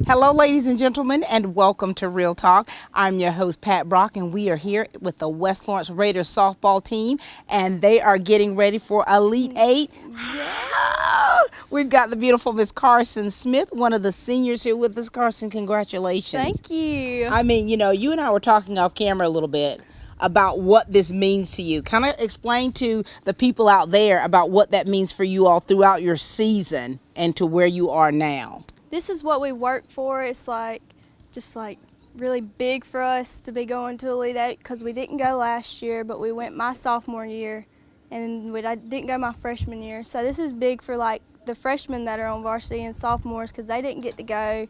Hello, ladies and gentlemen, and welcome to Real Talk. I'm your host, Pat Brock, and we are here with the West Lawrence Raiders softball team, and they are getting ready for Elite Eight. We've got the beautiful Miss Carson Smith, one of the seniors here with us. Carson, congratulations. Thank you. I mean, you and I were talking off camera a little bit about what this means to you. Kind of explain to the people out there about what that means for you all throughout your season and to where you are now. This is what we work for. It's just really big for us to be going to Elite Eight because we didn't go last year, but we went my sophomore year, and I didn't go my freshman year. So this is big for the freshmen that are on varsity and sophomores because they didn't get to go,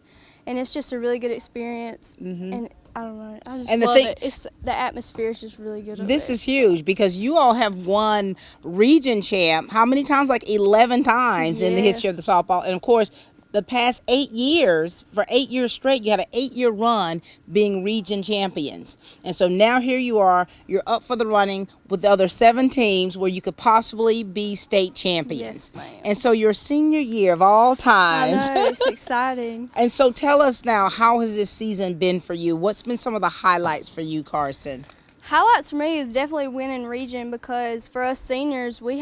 and it's just a really good experience. And I don't know, I just love it. The atmosphere is just really good. This is huge because you all have won region champ. How many times? 11 times in the history of the softball, and of course, the past 8 years, for 8 years straight, you had an 8-year run being region champions. And so now here you are, you're up for the running with the other 7 teams where you could possibly be state champions. Yes, ma'am. And so your senior year of all times. I know, it's exciting. And so tell us now, how has this season been for you? What's been some of the highlights for you, Carson? Highlights for me is definitely winning region because for us seniors, we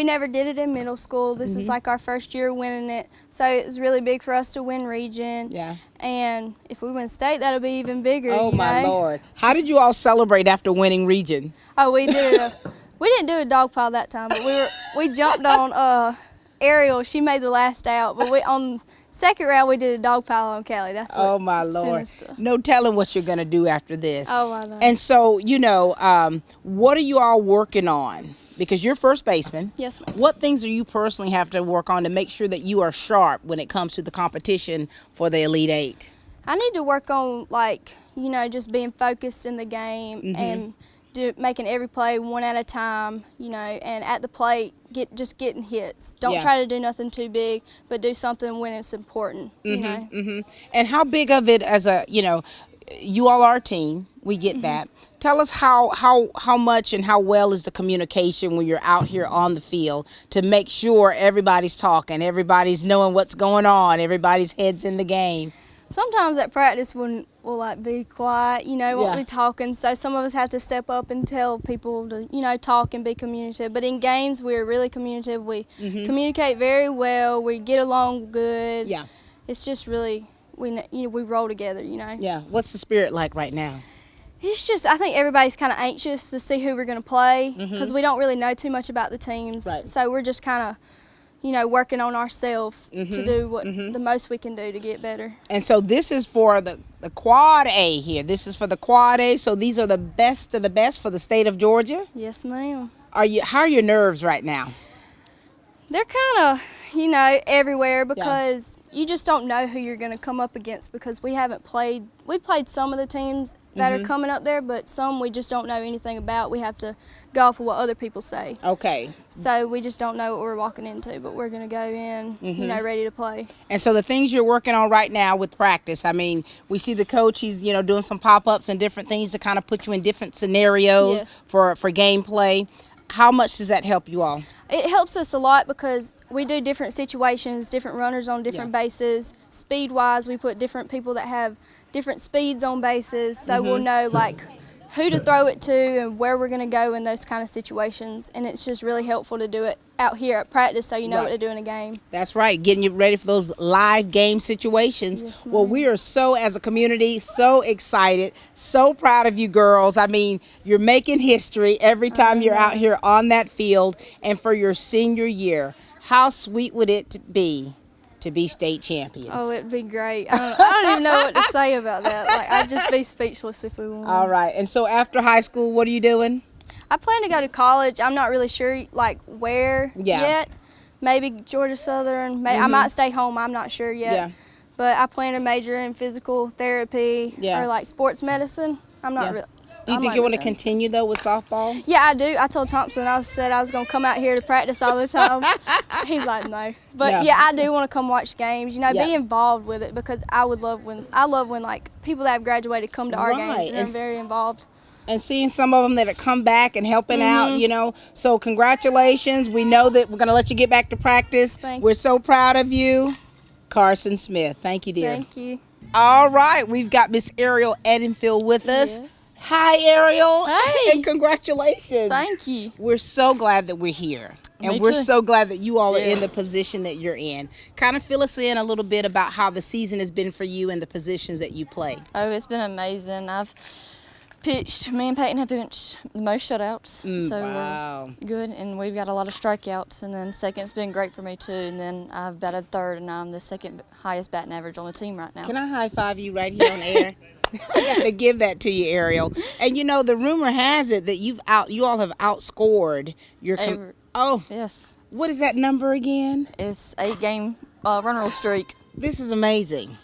never did it in middle school. This is our first year winning it. So it was really big for us to win region. Yeah. And if we win state, that'll be even bigger. Oh, my Lord. How did you all celebrate after winning region? Oh, we didn't do a dog pile that time, but we jumped on Ariel. She made the last out. But on second round, we did a dog pile on Cali. That's what. Oh, my Lord. No telling what you're going to do after this. Oh, my Lord. And so, what are you all working on? Because you're first baseman. Yes, ma'am. What things do you personally have to work on to make sure that you are sharp when it comes to the competition for the Elite Eight? I need to work on, just being focused in the game and making every play one at a time, and at the plate, just getting hits. Don't try to do nothing too big, but do something when it's important, And how big of it you all are a team. We get that. Tell us how much and how well is the communication when you're out here on the field to make sure everybody's talking, everybody's knowing what's going on, everybody's head's in the game. Sometimes at practice we'll be quiet, won't be talking. So some of us have to step up and tell people to, talk and be communicative. But in games we're really communicative. We communicate very well. We get along good. Yeah. It's just really we roll together, Yeah. What's the spirit like right now? It's just, I think everybody's kind of anxious to see who we're going to play because we don't really know too much about the teams. Right. So we're just kind of, working on ourselves to do what the most we can do to get better. And so this is for the Quad A here. This is for the Quad A. So these are the best of the best for the state of Georgia? Yes, ma'am. How are your nerves right now? They're kind of, everywhere because you just don't know who you're going to come up against because we haven't played. We played some of the teams that are coming up there, but some we just don't know anything about. We have to go off of what other people say. Okay. So we just don't know what we're walking into, but we're going to go in, ready to play. And so the things you're working on right now with practice, I mean, we see the coach, he's, doing some pop-ups and different things to kind of put you in different scenarios for gameplay. How much does that help you all? It helps us a lot because we do different situations, different runners on different bases. Speed-wise, we put different people that have different speeds on bases, so we'll know who to throw it to and where we're going to go in those kind of situations. And it's just really helpful to do it out here at practice so you know what to do in a game. That's right, getting you ready for those live game situations. Yes, well, we are so, as a community, so excited, so proud of you girls. I mean, you're making history every time you're out here on that field. And for your senior year, how sweet would it be to be state champions? Oh, it'd be great. I don't even know what to say about that. I'd just be speechless if we won. All right. And so after high school, what are you doing? I plan to go to college. I'm not really sure where yet. Maybe Georgia Southern. I might stay home. I'm not sure yet. Yeah. But I plan to major in physical therapy or sports medicine. I'm not really. Do you think you want to continue, though, with softball? Yeah, I do. I told Thompson, I said I was going to come out here to practice all the time. He's like, no. But, I do want to come watch games, be involved with it because I love when people that have graduated come to our games and are very involved. And seeing some of them that have come back and helping out, So congratulations. We know that we're going to let you get back to practice. Thank you. We're so proud of you. Carson Smith. Thank you, dear. Thank you. All right, we've got Miss Ariel Ed with us. Yes. Hi, Ariel. Hey. And congratulations. Thank you. We're so glad that we're here. And Me we're too. so glad that you all are in the Yes. position that you're in. Kind of fill us in a little bit about how the season has been for you and the positions that you play. Oh, it's been amazing. Me and Peyton have pitched the most shutouts, so wow. we're good, and we've got a lot of strikeouts, and then second's been great for me too, and then I've batted third, and I'm the second highest batting average on the team right now. Can I high five you right here on air? I got to give that to you, Ariel. And you know, the rumor has it that you all have outscored your Yes. What is that number again? It's 8-game run rule streak. This is amazing.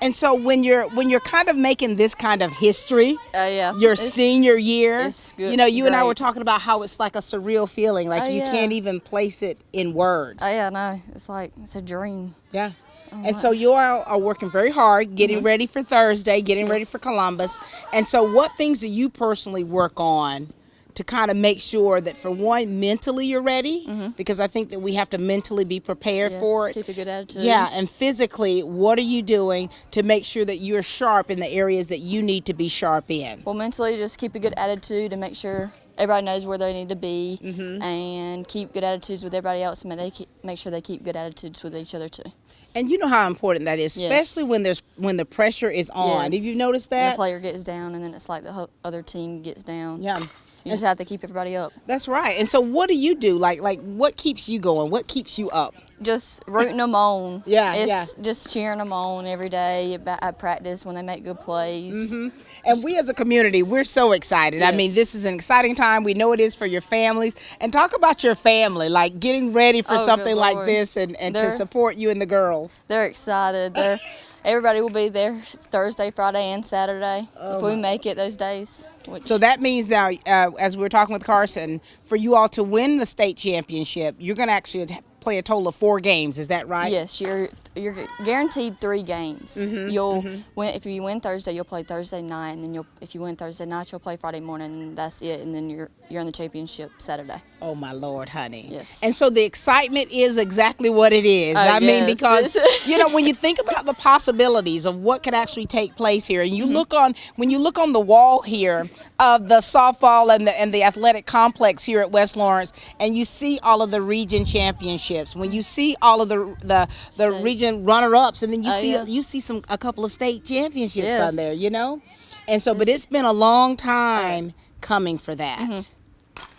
And so when you're kind of making this kind of history, your senior year, it's good, you know, you and I great. were talking about how it's like a surreal feeling, like you can't even place it in words. Oh yeah, no, it's a dream. Yeah. And so you all are working very hard, getting ready for Thursday, getting ready for Columbus. And so what things do you personally work on to kind of make sure that, for one, mentally you're ready? Because I think that we have to mentally be prepared for it. Keep a good attitude. Yeah, and physically, what are you doing to make sure that you're sharp in the areas that you need to be sharp in? Well, mentally, just keep a good attitude and make sure everybody knows where they need to be, and keep good attitudes with everybody else, and make sure they keep good attitudes with each other too. And you know how important that is, especially when the pressure is on. Have you noticed that? And the player gets down, and then it's like the other team gets down. Yeah. You just have to keep everybody up. That's right. And so what do you do? Like what keeps you going? What keeps you up? Just rooting them on. It's just cheering them on every day at practice when they make good plays. And we as a community, we're so excited. I mean, this is an exciting time. We know it is for your families. And talk about your family, like getting ready for something like this and to support you and the girls. They're excited. Everybody will be there Thursday, Friday, and Saturday if we make it those days. So that means now, as we were talking with Carson, for you all to win the state championship, you're going to actually play a total of 4 games. Is that right? Yes, you're guaranteed 3 games. You'll win if you win Thursday, you'll play Thursday night, and then if you win Thursday night, you'll play Friday morning, and that's it. And then you're in the championship Saturday. Oh my Lord, honey! Yes. And so the excitement is exactly what it is. I mean, because you know, when you think about the possibilities of what could actually take place here, and you when you look on the wall here of the softball and the athletic complex here at West Lawrence, and you see all of the region championships, when you see all of the region runner-ups, and then you see a couple of state championships on there, you know. And so, but it's been a long time coming for that.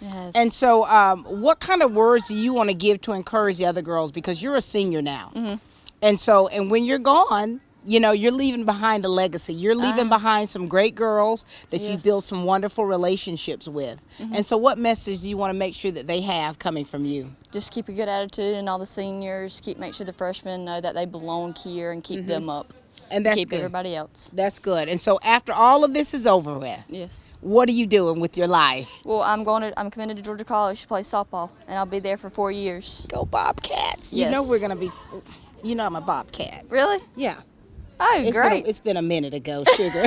Yes. And so, what kind of words do you want to give to encourage the other girls? Because you're a senior now, and so, and when you're gone, you know, you're leaving behind a legacy. You're leaving behind some great girls that you built some wonderful relationships with. And so what message do you want to make sure that they have coming from you? Just keep a good attitude, and all the seniors, make sure the freshmen know that they belong here and keep them up. And that's keep good. everybody else. That's good. And so after all of this is over with, what are you doing with your life? Well, I'm committed to Georgia College to play softball, and I'll be there for 4 years. Go Bobcats. Yes. You know we're going to be, you know I'm a Bobcat. Really? Yeah. Oh, great. It's been a minute ago, sugar.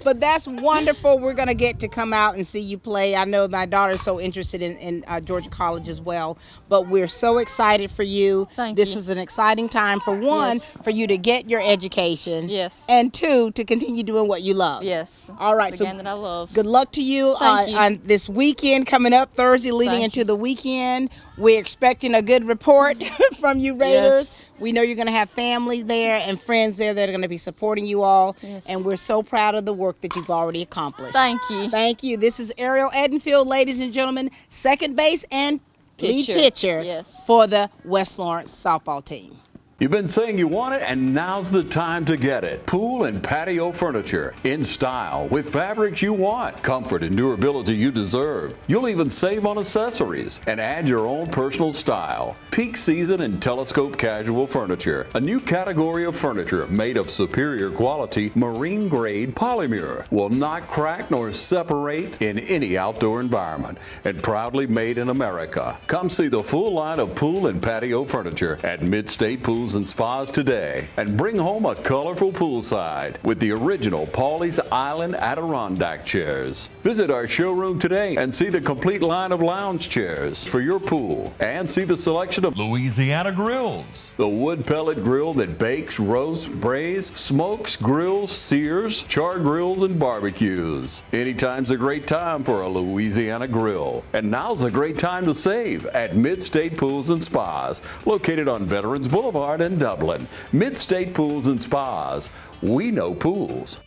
But that's wonderful. We're going to get to come out and see you play. I know my daughter's so interested in Georgia College as well. But we're so excited for you. This is an exciting time, for one, for you to get your education. Yes. And 2, to continue doing what you love. Yes. All right. The game that I love. Good luck to you, on this weekend coming up, Thursday leading into the weekend. We're expecting a good report from you Raiders. We know you're going to have family there and friends there that are going to be supporting you all. And we're so proud of the work that you've already accomplished. Thank you. Thank you. This is Ariel Ed, ladies and gentlemen, second base and lead pitcher for the West Lawrence softball team. You've been saying you want it, and now's the time to get it. Pool and patio furniture in style with fabrics you want, comfort and durability you deserve. You'll even save on accessories and add your own personal style. Peak season and telescope casual furniture, a new category of furniture made of superior quality marine grade polymer, will not crack nor separate in any outdoor environment, and proudly made in America. Come see the full line of pool and patio furniture at Mid-State Pools Pools and Spas today and bring home a colorful poolside with the original Pawleys Island Adirondack chairs. Visit our showroom today and see the complete line of lounge chairs for your pool and see the selection of Louisiana grills. The wood pellet grill that bakes, roasts, braise, smokes, grills, sears, char grills, and barbecues. Anytime's a great time for a Louisiana grill. And now's a great time to save at Mid-State Pools and Spas, located on Veterans Boulevard in Dublin. Mid-State Pools and Spas. We know pools.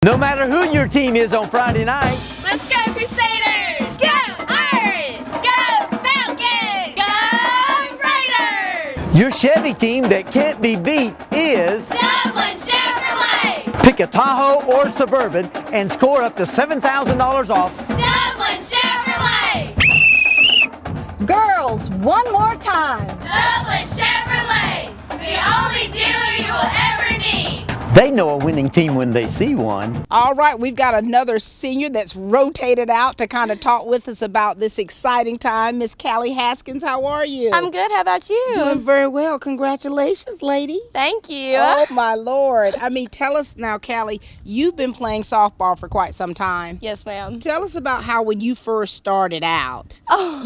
No matter who your team is on Friday night, Let's go Crusaders! Go Irish! Go Falcons! Go Raiders! your Chevy team that can't be beat is Dublin Chevrolet! pick a Tahoe or Suburban and score up to $7,000 off. Dublin Chevrolet! Girls, one more time. Dublin Chevrolet! The only dealer you will ever need! They know a winning team when they see one. All right, we've got another senior that's rotated out to kind of talk with us about this exciting time. Miss Cali Haskins, how are you? I'm good. How about you? Doing very well. Congratulations, lady. Thank you. Oh, my Lord. I mean, tell us now, Cali, you've been playing softball for quite some time. Yes, ma'am. Tell us about how when you first started out, Oh.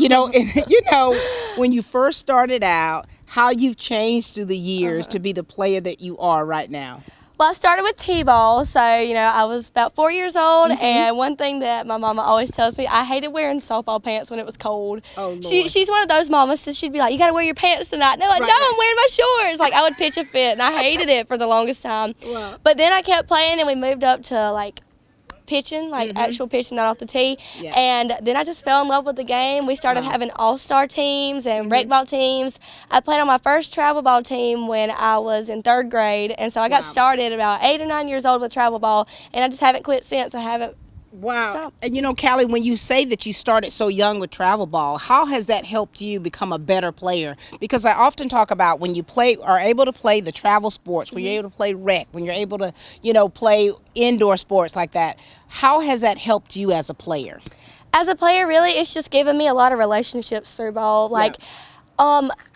when you first started out, how you've changed through the years to be the player that you are right now. Well, I started with T-ball, so, I was about 4 years old, and one thing that my mama always tells me, I hated wearing softball pants when it was cold. Oh, Lord. She's one of those mamas, so she'd be like, you got to wear your pants tonight. And I'm like, Right, no, right. I'm wearing my shorts. Like, I would pitch a fit, and I hated it for the longest time. Wow. But then I kept playing, and we moved up to, pitching, actual pitching, not off the tee. Yeah. And then I just fell in love with the game. We started having all-star teams and rec ball teams. I played on my first travel ball team when I was in 3rd grade. And so I got started about 8 or 9 years old with travel ball, and I just haven't quit since. I haven't. Wow. Stop. And Cali, when you say that you started so young with travel ball, how has that helped you become a better player? Because I often talk about when you are able to play the travel sports, when you're able to play rec, when you're able to, play indoor sports like that, how has that helped you as a player? As a player, really, it's just given me a lot of relationships through ball.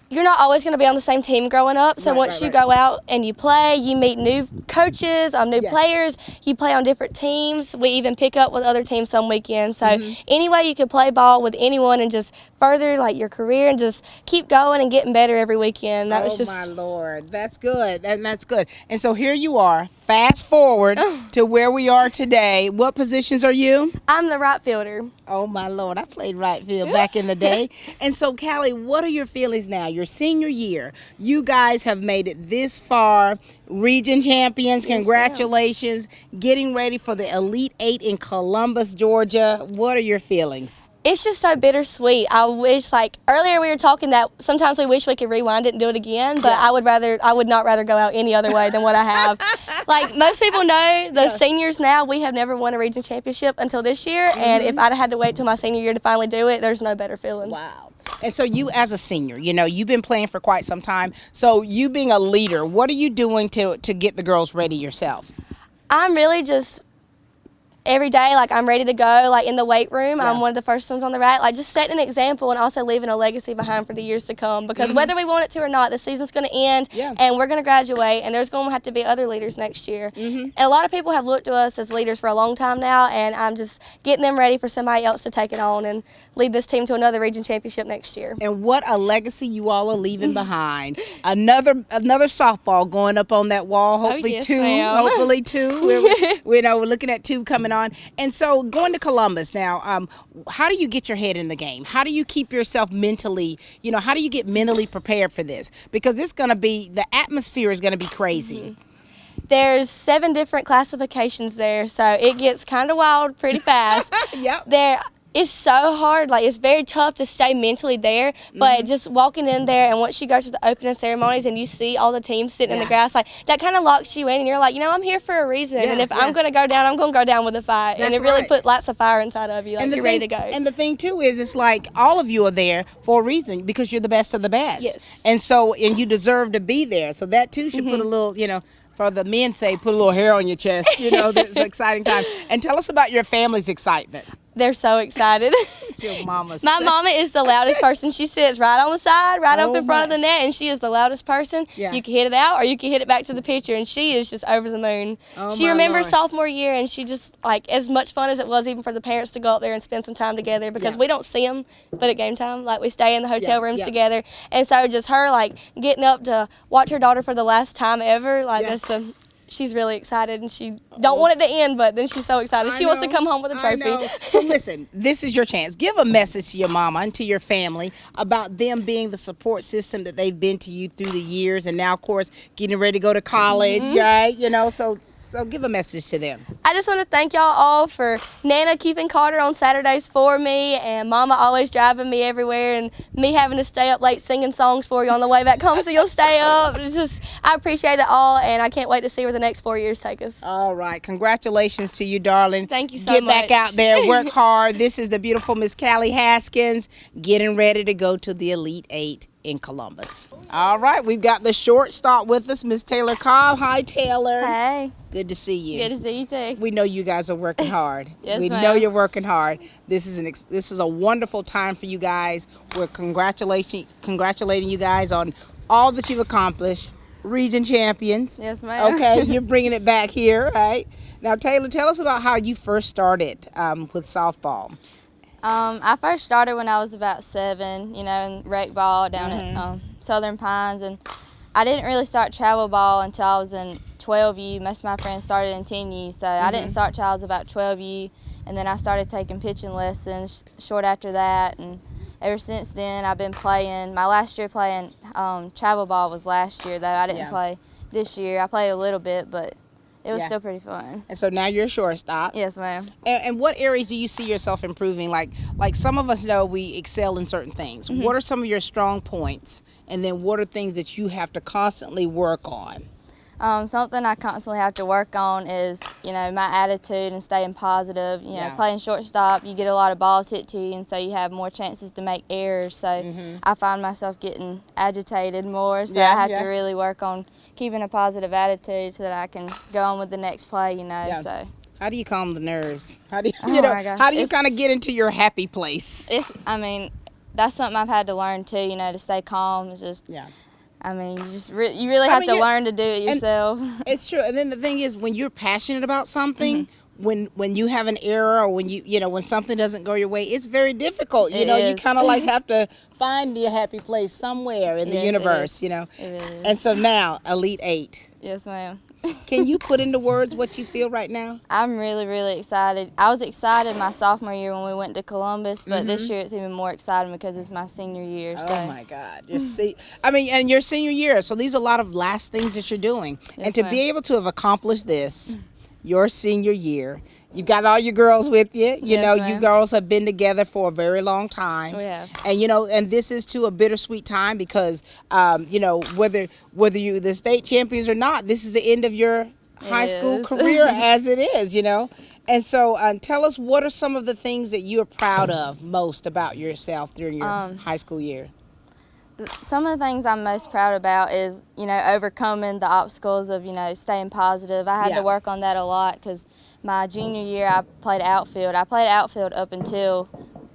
You're not always going to be on the same team growing up. So once you go out and you play, you meet new coaches, new players. You play on different teams. We even pick up with other teams some weekends. So any way you can play ball with anyone and just further your career and just keep going and getting better every weekend. That was just. Oh, my Lord. That's good. And that's good. And so here you are. Fast forward to where we are today. What positions are you? I'm the right fielder. Oh, my Lord. I played right field back in the day. And so, Cali, what are your feelings now? Your senior year. You guys have made it this far. Region champions. Congratulations. Getting ready for the Elite 8 in Columbus, Georgia. What are your feelings? It's just so bittersweet. I wish, earlier we were talking that sometimes we wish we could rewind it and do it again, but I would not rather go out any other way than what I have. Most people know, the seniors now, we have never won a region championship until this year, and if I'd had to wait till my senior year to finally do it, there's no better feeling. Wow. And so you as a senior, you've been playing for quite some time. So you being a leader, what are you doing to get the girls ready yourself? I'm really just every day, I'm ready to go, in the weight room. I'm one of the first ones on the rack. Just setting an example and also leaving a legacy behind for the years to come. Because whether we want it to or not, the season's going to end, and we're going to graduate, and there's going to have to be other leaders next year. And a lot of people have looked to us as leaders for a long time now, and I'm just getting them ready for somebody else to take it on and lead this team to another region championship next year. And what a legacy you all are leaving behind. Another softball going up on that wall. Hopefully yes, two. ma'am. Hopefully two. We're looking at two coming on. And so going to Columbus now, how do you get your head in the game? How do you keep yourself mentally, how do you get mentally prepared for this? Because it's going to be, the atmosphere is going to be crazy. There's 7 different classifications there, so it gets kind of wild pretty fast. Yep. It's so hard. It's very tough to stay mentally there, but just walking in there, and once you go to the opening ceremonies and you see all the teams sitting in the grass, that kind of locks you in, and you're like, I'm here for a reason, and if I'm going to go down, I'm going to go down with a fight. And it really put lots of fire inside of you, you're ready to go. And the thing, too, is it's all of you are there for a reason, because you're the best of the best. Yes. And you deserve to be there. So that, too, should put a little, for the men say, put a little hair on your chest, that's an exciting time. And tell us about your family's excitement. they're so excited. Your mama's My mama is the loudest person. She sits right on the side, right up Oh in front of my. the net, and she is the loudest person. Yeah. You can hit it out or you can hit it back to the pitcher, and she is just over the moon. Oh She my remembers Lord. sophomore year, and she just, like, as much fun as it was even for the parents to go up there and spend some time together, because Yeah. we don't see them, but at game time, like, we stay in the hotel Yeah, rooms yeah. together. And so just her, like, getting up to watch her daughter for the last time ever, like, Yeah. she's really excited, and she don't want it to end, but then she's so excited. She wants to come home with a I trophy. know. So listen, this is your chance. Give a message to your mama and to your family about them being the support system that they've been to you through the years, and now, of course, getting ready to go to college, right? You know, so give a message to them. I just want to thank y'all all for Nana keeping Carter on Saturdays for me, and Mama always driving me everywhere, and me having to stay up late singing songs for you on the way back home so you'll stay up. It's just, I appreciate it all, and I can't wait to see where the next 4 years take us. All right. Congratulations to you, darling. Thank you so Get back much. out there. Work hard. This is the beautiful Miss Cali Haskins getting ready to go to the Elite Eight in Columbus. All right. We've got the shortstop with us, Miss Taylor Cobb. Hi, Taylor. Hey, Good to see you. good to see you too. We know you guys are working hard. Yes, we ma'am. know you're working hard. This is a wonderful time for you guys. We're congratulating you guys on all that you've accomplished. Region champions. Yes, ma'am. Okay, you're bringing it back here, right? Now, Taylor, tell us about how you first started with softball. I first started when I was about 7, in rec ball down at Southern Pines, and I didn't really start travel ball until I was in 12U. Most of my friends started in 10U, so I didn't start till I was about 12U, and then I started taking pitching lessons short after that, and ever since then I've been playing. My last year playing travel ball was last year, though. I didn't play this year. I played a little bit, but it was still pretty fun. And so now you're a shortstop. Yes, ma'am. And what areas do you see yourself improving? Like some of us know we excel in certain things. What are some of your strong points? And then what are things that you have to constantly work on? Something I constantly have to work on is, my attitude and staying positive. Playing shortstop, you get a lot of balls hit to you, and so you have more chances to make errors. So I find myself getting agitated more, so I have to really work on keeping a positive attitude so that I can go on with the next play, so. How do you calm the nerves? How do you, Oh my gosh. how do you kind of get into your happy place? That's something I've had to learn too, to stay calm. It's just, you really I have mean, to you're- learn to do it yourself. It's true. And then the thing is, when you're passionate about something, when you have an error or when when something doesn't go your way, it's very difficult. You It is. kind of like have to find your happy place somewhere in the Yes, it universe, is. It is. And so now, Elite Eight. Yes, ma'am. Can you put into words what you feel right now? I'm really, really excited. I was excited my sophomore year when we went to Columbus, but this year it's even more exciting because it's my senior year. So. Oh my God! And your senior year. So these are a lot of last things that you're doing, and Yes, to ma'am. be able to have accomplished this, your senior year, you got all your girls with you. You Yes, know, you ma'am. girls have been together for a very long time. We have. And and this is to a bittersweet time because whether you the state champions or not, this is the end of your high school is. career as it is. And so tell us, what are some of the things that you are proud of most about yourself during your high school year? Some of the things I'm most proud about is, overcoming the obstacles of, staying positive. I had Yeah. to work on that a lot because my junior year I played outfield. I played outfield up until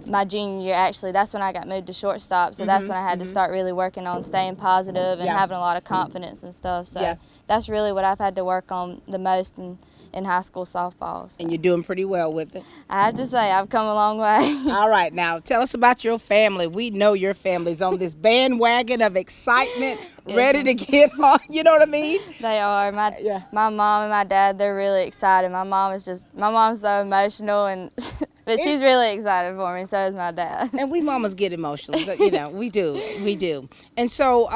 my junior year, actually. That's when I got moved to shortstop, so that's when I had to start really working on staying positive and Yeah. having a lot of confidence and stuff. So Yeah. that's really what I've had to work on the most in high school softball. So And you're doing pretty well with it. I have to say, I've come a long way. All right, now tell us about your family. We know your family's on this bandwagon of excitement, ready to get on. You know what I mean? They are. My mom and my dad, they're really excited. My mom's so emotional, and but she's really excited for me, so is my dad. And we mamas get emotional, but, we do. And so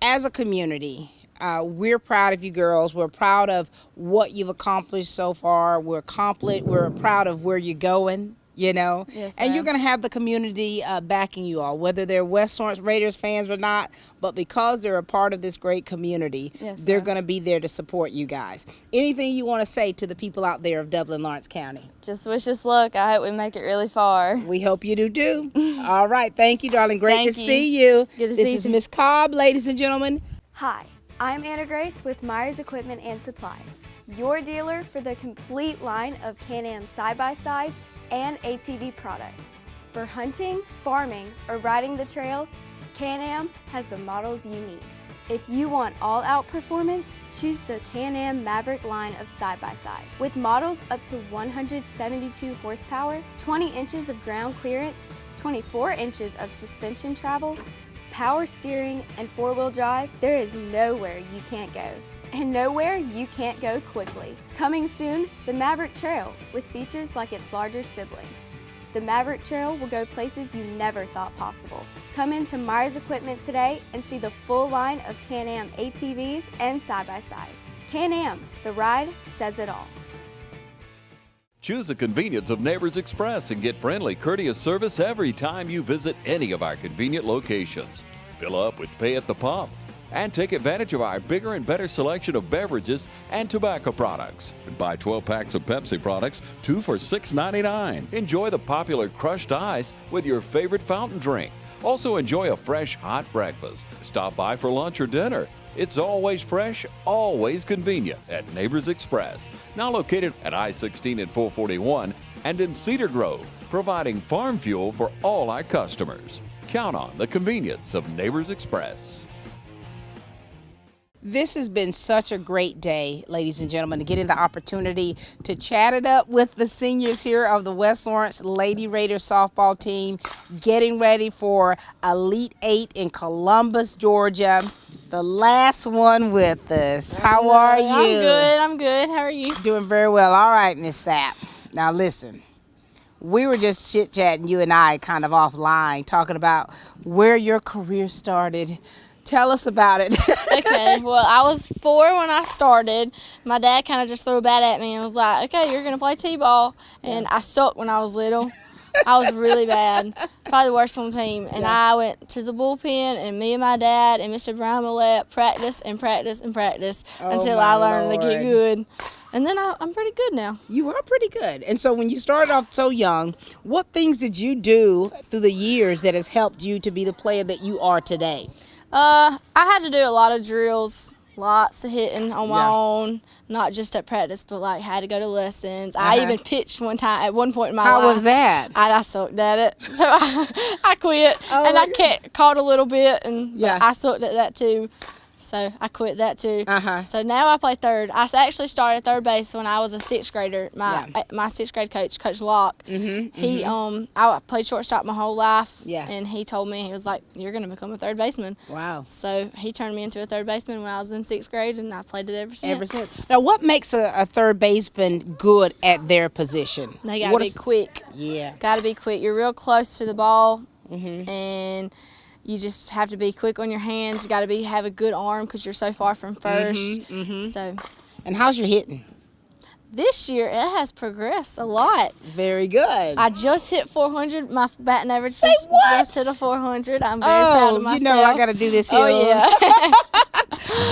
as a community, we're proud of you girls. We're proud of what you've accomplished so far. We're proud of where you're going. Yes, And you're ma'am. going to have the community backing you all, whether they're West Orange Raiders fans or not. But because they're a part of this great community, Yes, they're ma'am. going to be there to support you guys. Anything you want to say to the people out there of Dublin, Lawrence County? Just wish us luck. I hope we make it really far. We hope you do too. All right. Thank you, darling. Great Thank to you. see you. Good to This see is you. Miss Cobb, ladies and gentlemen. Hi, I'm Anna Grace with Myers Equipment and Supply, your dealer for the complete line of Can-Am side-by-sides and ATV products. For hunting, farming, or riding the trails, Can-Am has the models you need. If you want all-out performance, choose the Can-Am Maverick line of side-by-side. With models up to 172 horsepower, 20 inches of ground clearance, 24 inches of suspension travel, power steering, and four-wheel drive, there is nowhere you can't go. And nowhere you can't go quickly. Coming soon, the Maverick Trail, with features like its larger sibling. The Maverick Trail will go places you never thought possible. Come into Myers Equipment today and see the full line of Can-Am ATVs and side-by-sides. Can-Am, the ride says it all. Choose the convenience of Neighbors Express and get friendly, courteous service every time you visit any of our convenient locations. Fill up with pay at the pump and take advantage of our bigger and better selection of beverages and tobacco products. And buy 12 packs of Pepsi products, 2 for $6.99. Enjoy the popular crushed ice with your favorite fountain drink. Also enjoy a fresh, hot breakfast. Stop by for lunch or dinner. It's always fresh, always convenient at Neighbors Express. Now located at I-16 and 441 and in Cedar Grove, providing farm fuel for all our customers. Count on the convenience of Neighbors Express. This has been such a great day, ladies and gentlemen, to getting the opportunity to chat it up with the seniors here of the West Lawrence Lady Raiders softball team, getting ready for Elite 8 in Columbus, Georgia. The last one with us. How are you? I'm good. How are you? Doing very well. All right, Miss Sapp. Now listen, we were just chit-chatting, you and I, kind of offline, talking about where your career started. Tell us about it. Okay, well, I was 4 when I started. My dad kind of just threw a bat at me and was like, okay, you're going to play t-ball. And I sucked when I was little. I was really bad, probably the worst on the team. And I went to the bullpen, and me and my dad and Mr. Brian Millette practice and practice and practice until I learned to get good. And then I'm pretty good now. You are pretty good. And so when you started off so young, what things did you do through the years that has helped you to be the player that you are today? I had to do a lot of drills, lots of hitting on my own, not just at practice, but like had to go to lessons. I even pitched one time at one point in my life. How was that? I sucked at it, so I quit. And I caught a little bit, and I sucked at that too. So I quit that too. So now I play third. I actually started third base when I was a 6th grader. My 6th grade coach, Coach Locke, I played shortstop my whole life. And he told me, he was like, you're going to become a third baseman. Wow. So he turned me into a third baseman when I was in 6th grade, and I played it ever since. Now, what makes a third baseman good at their position? They got to be quick. Got to be quick. You're real close to the ball, and you just have to be quick on your hands. You got to have a good arm because you're so far from first. So, and how's your hitting? This year it has progressed a lot. Very good. I just hit 400. My batting average just hit a 400. I'm very proud of myself. You know I got to do this here. Oh yeah.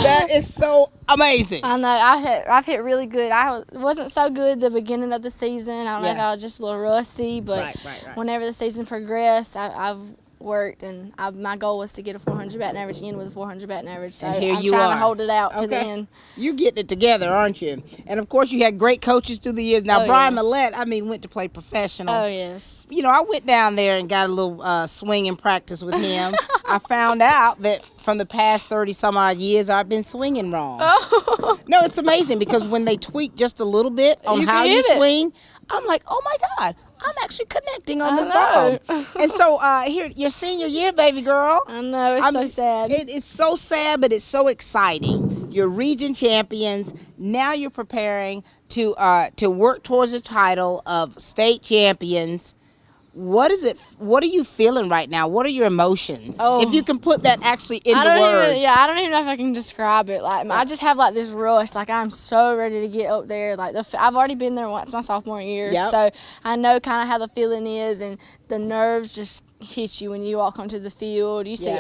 That is so amazing. I know. I've hit really good. I wasn't so good at the beginning of the season. I don't know if I was just a little rusty, but whenever the season progressed, I've worked, and my goal was to get a 400 batting average, end with a 400 batting average. So and here I'm you trying are. to hold it out to the end. You're getting it together, aren't you? And of course, you had great coaches through the years. Now, Brian Millette, went to play professional. Oh yes. You know, I went down there and got a little swing and practice with him. I found out that from the past 30 some odd years, I've been swinging wrong. No, it's amazing because when they tweak just a little bit on how you swing, I'm like, oh my God, I'm actually connecting on this ball. And so here, your senior year, baby girl. I know, it's so sad. It is so sad, but it's so exciting. You're region champions. Now you're preparing to work towards the title of state champions. What are you feeling right now? What are your emotions? If you can put that actually into words. I don't even know if I can describe it. Like I just have like this rush. Like I'm so ready to get up there. Like I've already been there once my sophomore year, so I know kind of how the feeling is, and the nerves just hit you when you walk onto the field. You see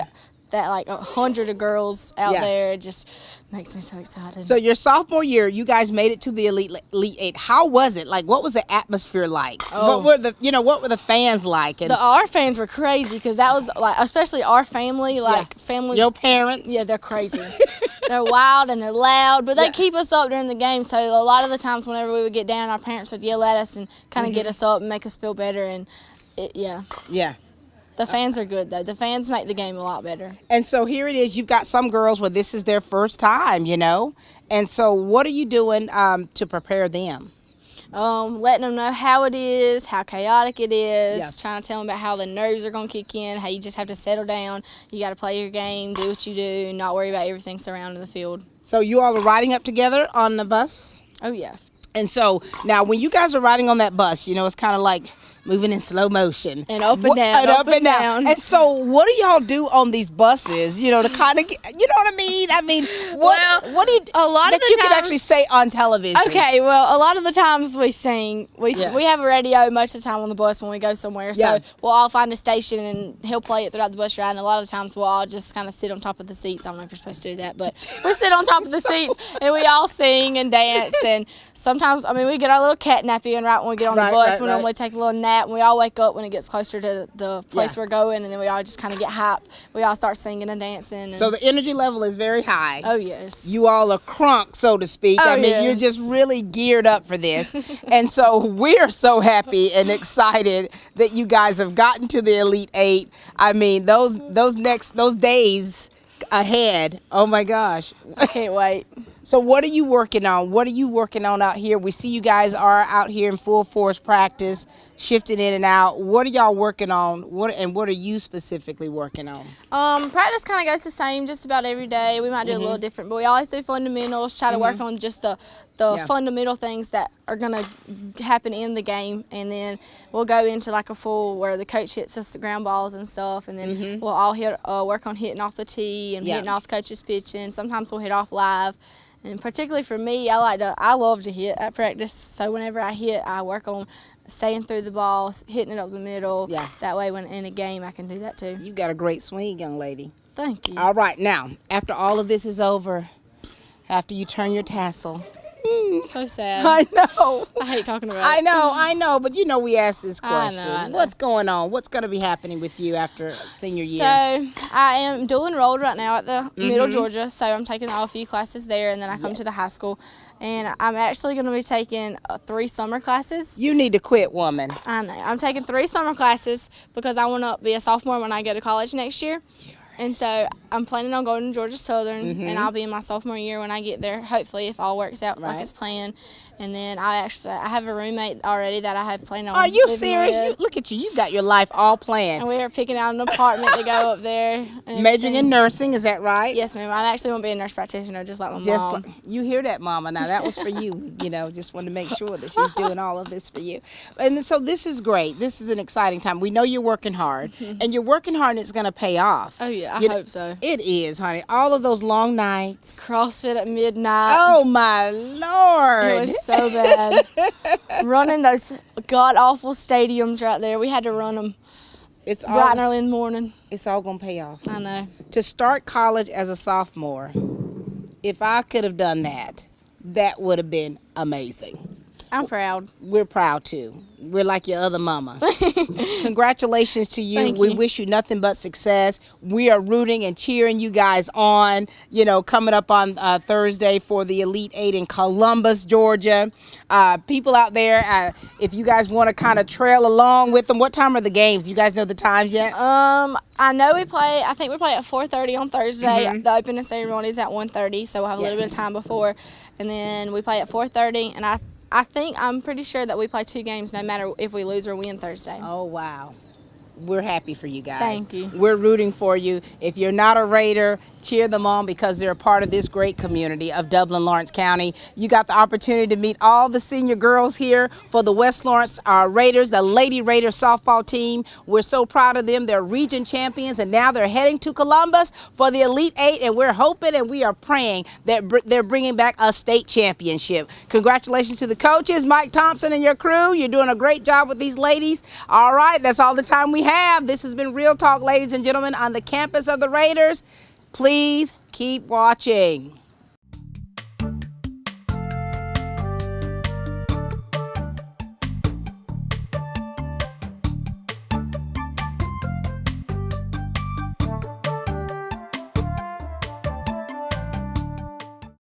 that like 100 of girls out Yeah. there. It just makes me so excited. So your sophomore year, you guys made it to the Elite Eight. How was it? Like, what was the atmosphere like? Oh. What were the fans like? And Our fans were crazy because that was like, especially our family, family. your parents? Yeah, they're crazy. They're wild and they're loud, but they keep us up during the game. So a lot of the times whenever we would get down, our parents would yell at us and kind of get us up and make us feel better. And yeah. The fans are good, though. The fans make the game a lot better. And so here it is. You've got some girls where this is their first time, And so what are you doing to prepare them? Letting them know how it is, how chaotic it is, trying to tell them about how the nerves are going to kick in, how you just have to settle down. You got to play your game, do what you do, and not worry about everything surrounding the field. So you all are riding up together on the bus? Oh, yeah. And so now when you guys are riding on that bus, it's kind of like moving in slow motion. And up and down, and up and down. And so what do y'all do on these buses, to kind of get, you know what I mean? I mean, what do you, a lot that of the you times, can actually say on television? Okay, well, a lot of the times we sing. We have a radio most of the time on the bus when we go somewhere. So we'll all find a station and he'll play it throughout the bus ride. And a lot of the times we'll all just kind of sit on top of the seats. I don't know if you're supposed to do that, but we sit on top of the seats and we all sing and dance. And sometimes, we get our little cat nap in right when we get on the bus. We normally take a little nap and we all wake up when it gets closer to the place we're going, and then we all just kind of get hyped. We all start singing and dancing. And so the energy level is very high. Oh, yes. You all are crunk, so to speak. Oh, You're just really geared up for this. And so we're so happy and excited that you guys have gotten to the Elite Eight. Those days ahead. Oh, my gosh. I can't wait. So what are you working on? What are you working on out here? We see you guys are out here in full force practice, shifting in and out. What are y'all working on? What are you specifically working on? Practice kind of goes the same just about every day. We might do a little different, but we always do fundamentals, try to work on just the fundamental things that are going to happen in the game, and then we'll go into like a full where the coach hits us the ground balls and stuff, and then we'll all work on hitting off the tee and hitting off coach's pitching. Sometimes we'll hit off live. And particularly for me, I love to hit at practice. So whenever I hit, I work on staying through the ball, hitting it up the middle. Yeah. That way, when in a game, I can do that too. You've got a great swing, young lady. Thank you. All right, now after all of this is over, after you turn your tassel. So sad. I know. I hate talking about it. I know, but we asked this question. I know. What's going on? What's going to be happening with you after senior year? So I am dual enrolled right now at the Middle Georgia, so I'm taking all a few classes there, and then I come to the high school, and I'm actually going to be taking 3 summer classes. You need to quit, woman. I know. I'm taking 3 summer classes because I want to be a sophomore when I go to college next year. And so I'm planning on going to Georgia Southern, and I'll be in my sophomore year when I get there, hopefully, if all works out like it's planned. And then I have a roommate already that I have planned on. Are you living serious? with. Look at you. You got your life all planned. And we are picking out an apartment to go up there. Majoring in nursing, is that right? Yes, ma'am. I actually want to be a nurse practitioner, just like my mom. You hear that, Mama? Now, that was for you. Just wanted to make sure that she's doing all of this for you. And so this is great. This is an exciting time. We know you're working hard, and you're working hard, and it's going to pay off. Oh, yeah. I hope so. It is, honey. All of those long nights. CrossFit at midnight. Oh, my Lord. It was so bad. Running those god-awful stadiums right there. We had to run them bright and early in the morning. It's all going to pay off. I know. To start college as a sophomore, if I could have done that, that would have been amazing. I'm proud. We're proud, too. We're like your other mama. Congratulations to you. Thank We you. wish you nothing but success. We are rooting and cheering you guys on, coming up on Thursday for the Elite Eight in Columbus, Georgia. People out there, if you guys want to kind of trail along with them, what time are the games? You guys know the times yet? I know I think we play at 4:30 on Thursday. The opening ceremony is at 1:30, so we'll have a little bit of time before. And then we play at 4:30, and I'm pretty sure that we play 2 games no matter if we lose or win Thursday. Oh, wow. We're happy for you guys. Thank you. We're rooting for you. If you're not a Raider, cheer them on because they're a part of this great community of Dublin, Lawrence County. You got the opportunity to meet all the senior girls here for the West Lawrence Raiders, the Lady Raider softball team. We're so proud of them. They're region champions, and now they're heading to Columbus for the Elite Eight, and we're hoping and we are praying that they're bringing back a state championship. Congratulations to the coaches, Mike Thompson and your crew. You're doing a great job with these ladies. All right, that's all the time we have. This has been Real Talk, ladies and gentlemen, on the campus of the Raiders. Please keep watching.